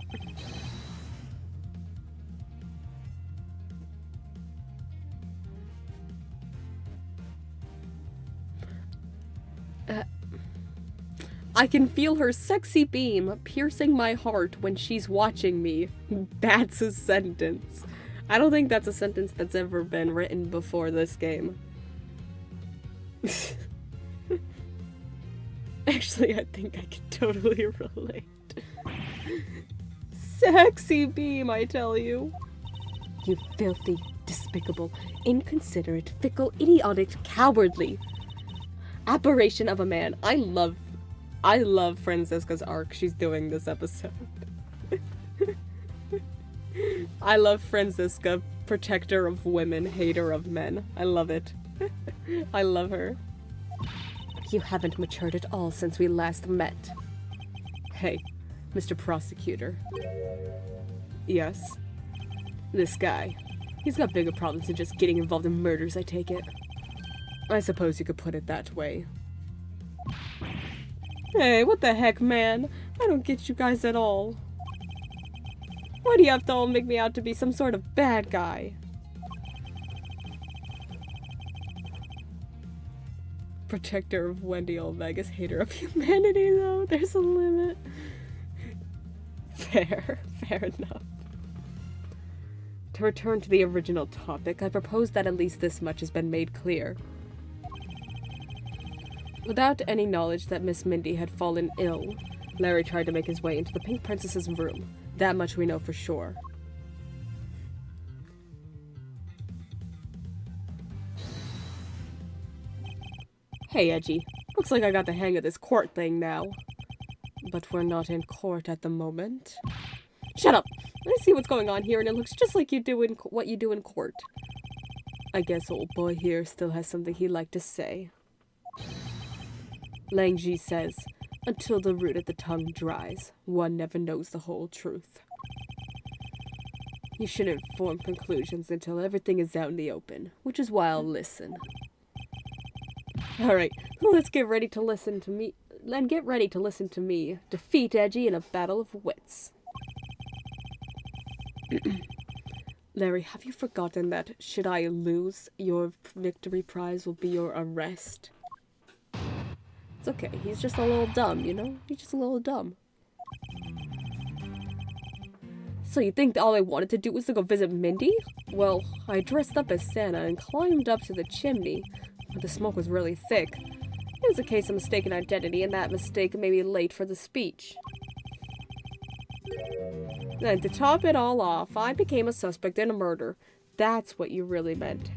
I can feel her sexy beam piercing my heart when she's watching me. That's a sentence. I don't think that's a sentence that's ever been written before this game. Actually, I think I can totally relate. Sexy beam, I tell you. You filthy, despicable, inconsiderate, fickle, idiotic, cowardly aberration of a man. I love Franziska's arc she's doing this episode. I love Franziska, protector of women, hater of men. I love it. I love her. You haven't matured at all since we last met. Hey, Mr. Prosecutor. Yes? This guy. He's got bigger problems than just getting involved in murders, I take it. I suppose you could put it that way. Hey, what the heck, man? I don't get you guys at all. Why do you have to all make me out to be some sort of bad guy? Protector of Wendy Olmega's hater of humanity, though. There's a limit. Fair enough. To return to the original topic, I propose that at least this much has been made clear. Without any knowledge that Miss Mindy had fallen ill, Larry tried to make his way into the Pink Princess's room. That much we know for sure. Hey, Edgy. Looks like I got the hang of this court thing now. But we're not in court at the moment. Shut up! I see what's going on here, and it looks just like you do in what you do in court. I guess old boy here still has something he'd like to say. Lang Ji says, until the root of the tongue dries, one never knows the whole truth. You shouldn't form conclusions until everything is out in the open, which is why I'll listen. Alright, let's get ready to listen to me. Then get ready to listen to me defeat Edgy in a battle of wits. Larry, have you forgotten that, should I lose, your victory prize will be your arrest? It's okay, he's just a little dumb, you know? He's just a little dumb. So you think all I wanted to do was to go visit Mindy? Well, I dressed up as Santa and climbed up to the chimney, but the smoke was really thick. It was a case of mistaken identity, and that mistake made me late for the speech. Then, to top it all off, I became a suspect in a murder. That's what you really meant.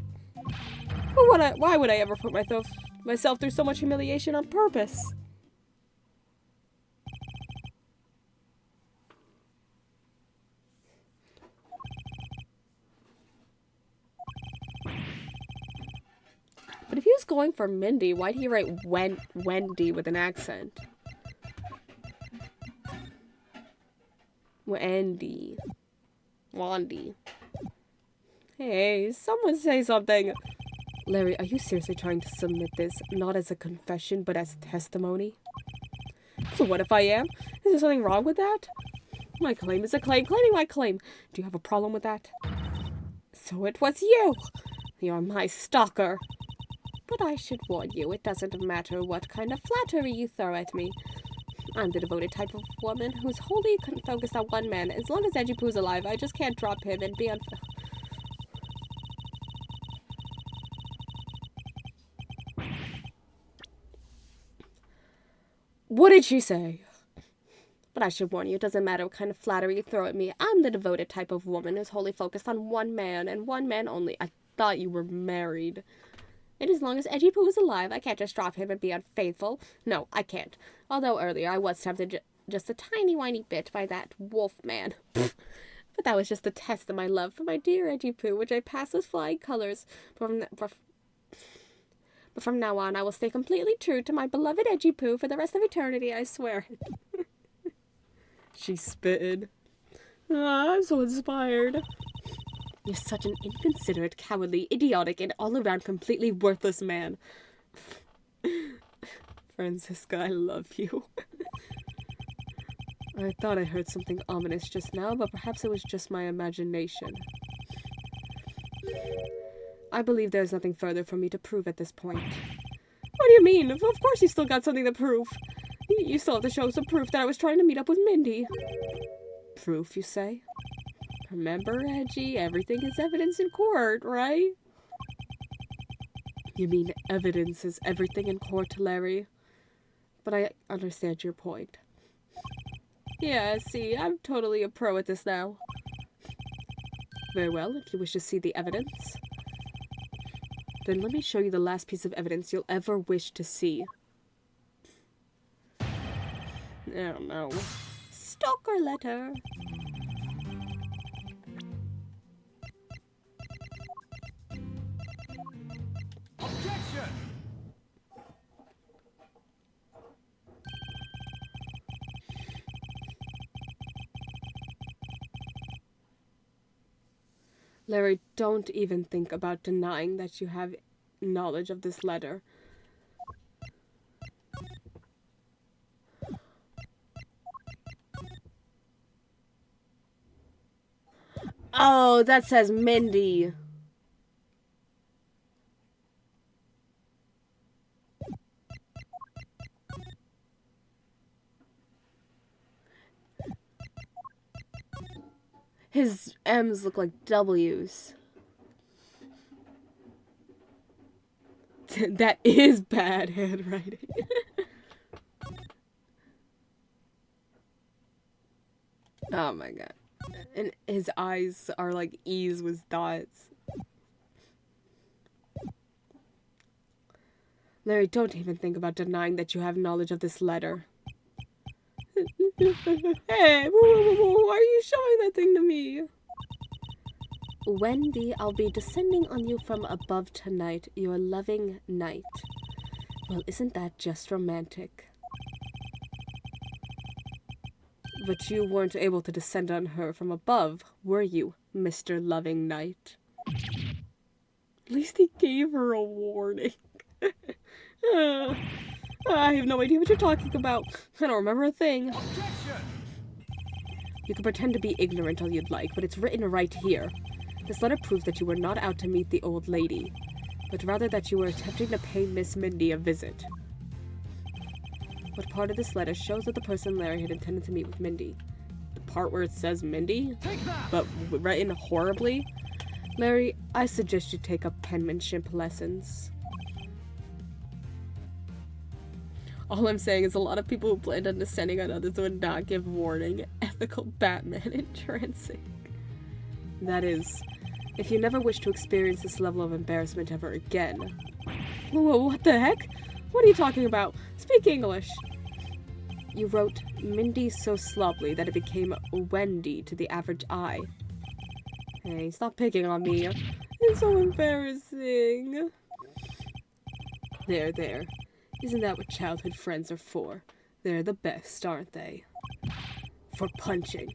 But why would I ever put myself through so much humiliation on purpose? But if he was going for Mindy, why'd he write Wendy with an accent? Wendy. Wandy. Hey, someone say something. Larry, are you seriously trying to submit this, not as a confession, but as testimony? So what if I am? Is there something wrong with that? My claim is a claim. Claiming my claim. Do you have a problem with that? So it was you. You're my stalker. But I should warn you, it doesn't matter what kind of flattery you throw at me. I'm the devoted type of woman who's wholly focused on one man. As long as Edgy Poo's alive, I just can't drop him and be unfair. What did she say? But I should warn you, it doesn't matter what kind of flattery you throw at me. I'm the devoted type of woman who's wholly focused on one man, and one man only. I thought you were married. And as long as Edgy Poo is alive, I can't just drop him and be unfaithful. No, I can't. Although earlier I was tempted just a tiny whiny bit by that wolf man. But that was just a test of my love for my dear Edgy Poo, which I passed with flying colors. But from now on, I will stay completely true to my beloved Edgy Poo for the rest of eternity, I swear. She spitted. I'm so inspired. You're such an inconsiderate, cowardly, idiotic, and all-around completely worthless man. Francisca, I love you. I thought I heard something ominous just now, but perhaps it was just my imagination. I believe there's nothing further for me to prove at this point. What do you mean? Of course you still got something to prove. You still have to show some proof that I was trying to meet up with Mindy. Proof, you say? Remember, Edgy, everything is evidence in court, right? You mean evidence is everything in court, Larry? But I understand your point. Yeah, see, I'm totally a pro at this now. Very well, if you wish to see the evidence. Then let me show you the last piece of evidence you'll ever wish to see. I don't know. Stalker letter. Objection! Larry, don't even think about denying that you have knowledge of this letter. Oh, that says Mindy. His M's look like W's. That is bad handwriting. Oh my god. And his eyes are like E's with dots. Larry, don't even think about denying that you have knowledge of this letter. Hey, why are you showing that thing to me? Wendy, I'll be descending on you from above tonight, your loving knight. Well, isn't that just romantic? But you weren't able to descend on her from above, were you, Mr. Loving Knight? At least he gave her a warning. I have no idea what you're talking about. I don't remember a thing. Objection! You can pretend to be ignorant all you'd like, but it's written right here. This letter proves that you were not out to meet the old lady, but rather that you were attempting to pay Miss Mindy a visit. What part of this letter shows that the person Larry had intended to meet with Mindy? The part where it says Mindy? But written horribly? Larry, I suggest you take up penmanship lessons. All I'm saying is a lot of people who planned on descending on others would not give warning. Ethical Batman entrancing. That is, if you never wish to experience this level of embarrassment ever again. Whoa, what the heck? What are you talking about? Speak English. You wrote Mindy so sloppily that it became Wendy to the average eye. Hey, stop picking on me. It's so embarrassing. There. Isn't that what childhood friends are for? They're the best, aren't they? For punching.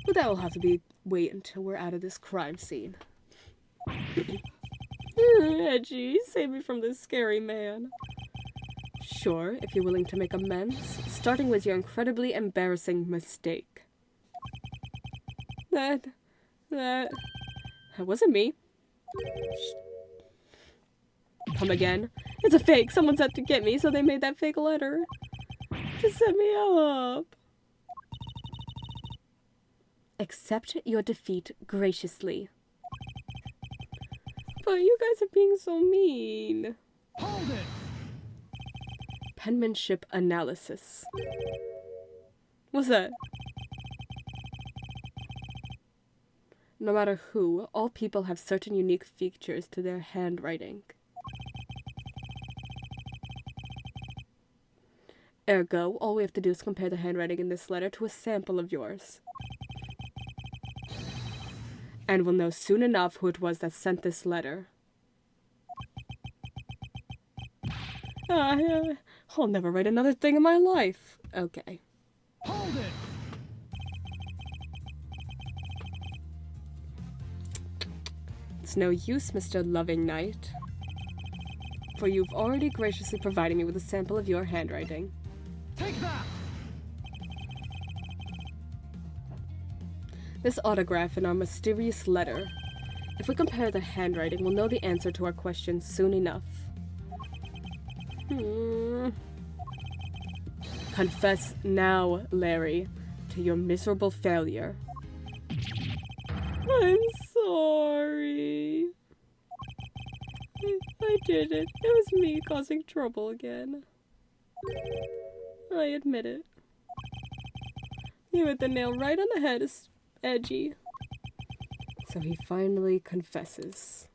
But that will have to wait until we're out of this crime scene. Edgy, save me from this scary man. Sure, if you're willing to make amends, starting with your incredibly embarrassing mistake. That wasn't me. Shh. Come again? It's a fake. Someone's out to get me, so they made that fake letter. To set me up. Accept your defeat graciously. But you guys are being so mean. Hold it! Penmanship analysis. What's that? No matter who, all people have certain unique features to their handwriting. Ergo, all we have to do is compare the handwriting in this letter to a sample of yours. And we'll know soon enough who it was that sent this letter. I'll never write another thing in my life. Okay. Hold it! It's no use, Mr. Loving Knight, for you've already graciously provided me with a sample of your handwriting. Take that! This autograph in our mysterious letter. If we compare the handwriting, we'll know the answer to our question soon enough. Confess now, Larry, to your miserable failure. I'm sorry. I did it. It was me causing trouble again. I admit it. You hit the nail right on the head, Edgy. So he finally confesses.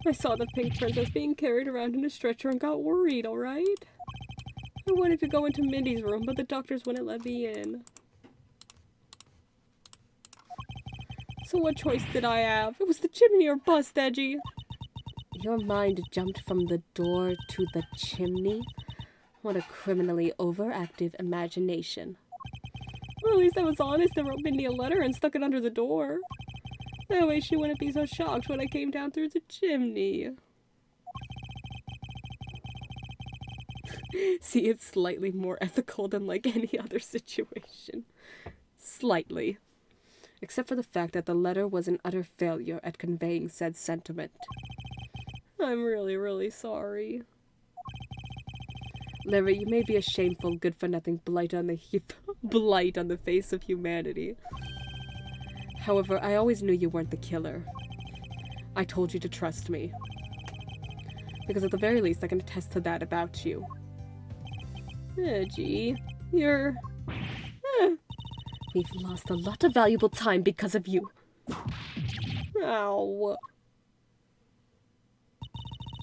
I saw the pink princess being carried around in a stretcher and got worried, alright? I wanted to go into Mindy's room, but the doctors wouldn't let me in. So what choice did I have? It was the chimney or bust, Edgy. Your mind jumped from the door to the chimney? What a criminally overactive imagination. Well, at least I was honest and wrote Mindy a letter and stuck it under the door. That way she wouldn't be so shocked when I came down through the chimney. See, it's slightly more ethical than like any other situation. Slightly. Except for the fact that the letter was an utter failure at conveying said sentiment. I'm really, really sorry. Larry, you may be a shameful, good-for-nothing blight on the face of humanity. However, I always knew you weren't the killer. I told you to trust me. Because at the very least, I can attest to that about you. Gee, you're... We've lost a lot of valuable time because of you. Ow.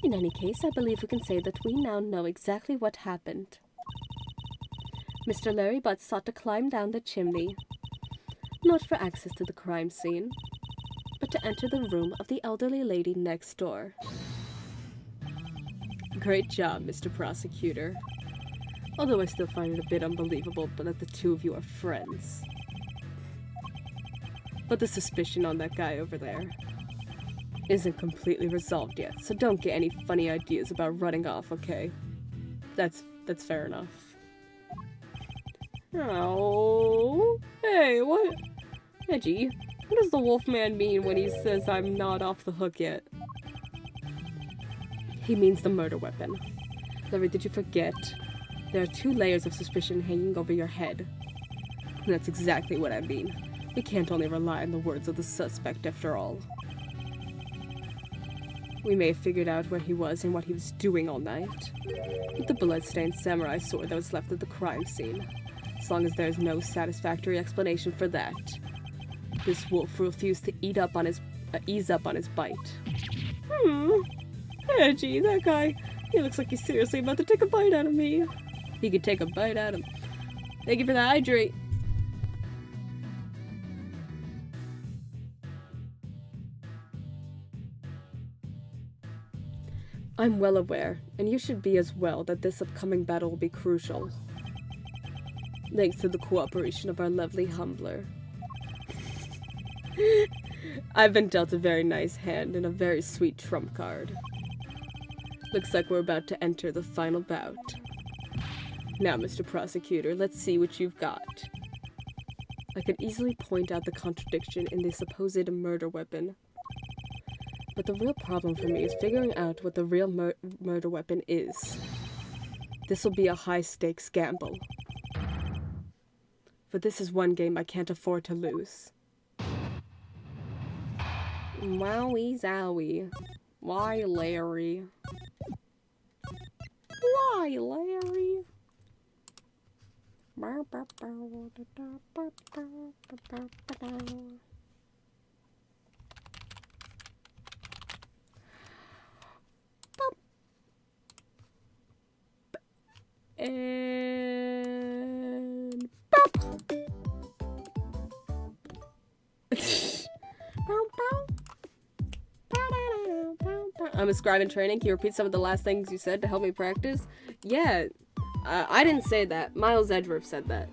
In any case, I believe we can say that we now know exactly what happened. Mr. Larry Butt sought to climb down the chimney, not for access to the crime scene, but to enter the room of the elderly lady next door. Great job, Mr. Prosecutor. Although I still find it a bit unbelievable that the two of you are friends. But the suspicion on that guy over there isn't completely resolved yet, so don't get any funny ideas about running off, okay? That's fair enough. Oh, hey, what? Edgy, what does the Wolfman mean when he says I'm not off the hook yet? He means the murder weapon. Larry, did you forget? There are 2 layers of suspicion hanging over your head. And that's exactly what I mean. We can't only rely on the words of the suspect after all. We may have figured out where he was and what he was doing all night. With the blood-stained samurai sword that was left at the crime scene. As long as there is no satisfactory explanation for that. This wolf refused to ease up on his bite. Hey, gee, that guy, he looks like he's seriously about to take a bite out of me. He could take a bite out of him. Thank you for the hydrate. I'm well aware, and you should be as well, that this upcoming battle will be crucial. Thanks to the cooperation of our lovely Humbler. I've been dealt a very nice hand and a very sweet trump card. Looks like we're about to enter the final bout. Now, Mr. Prosecutor, let's see what you've got. I could easily point out the contradiction in the supposed murder weapon. But the real problem for me is figuring out what the real murder weapon is. This will be a high-stakes gamble. For this is one game I can't afford to lose. Wowie zowie. Why, Larry? Why, Larry? And pop. I'm a scribe in training. Can you repeat some of the last things you said to help me practice? Yeah, I didn't say that. Miles Edgeworth said that.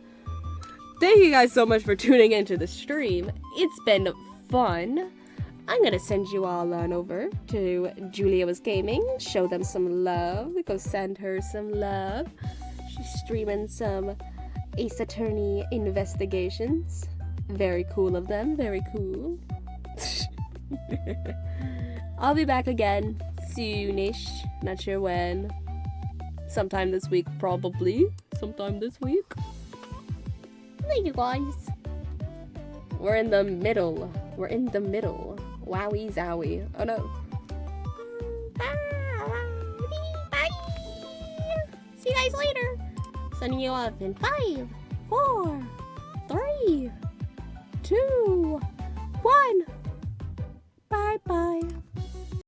Thank you guys so much for tuning into the stream. It's been fun. I'm gonna send you all on over to Julia Was Gaming. Show them some love. Go send her some love. She's streaming some Ace Attorney investigations. Very cool of them. Very cool. I'll be back again soonish. Not sure when. Sometime this week, probably. Sometime this week. Thank you guys. We're in the middle. We're in the middle. Wowie zowie. Oh no. Bye. See you guys later. Sending you off in 5, 4,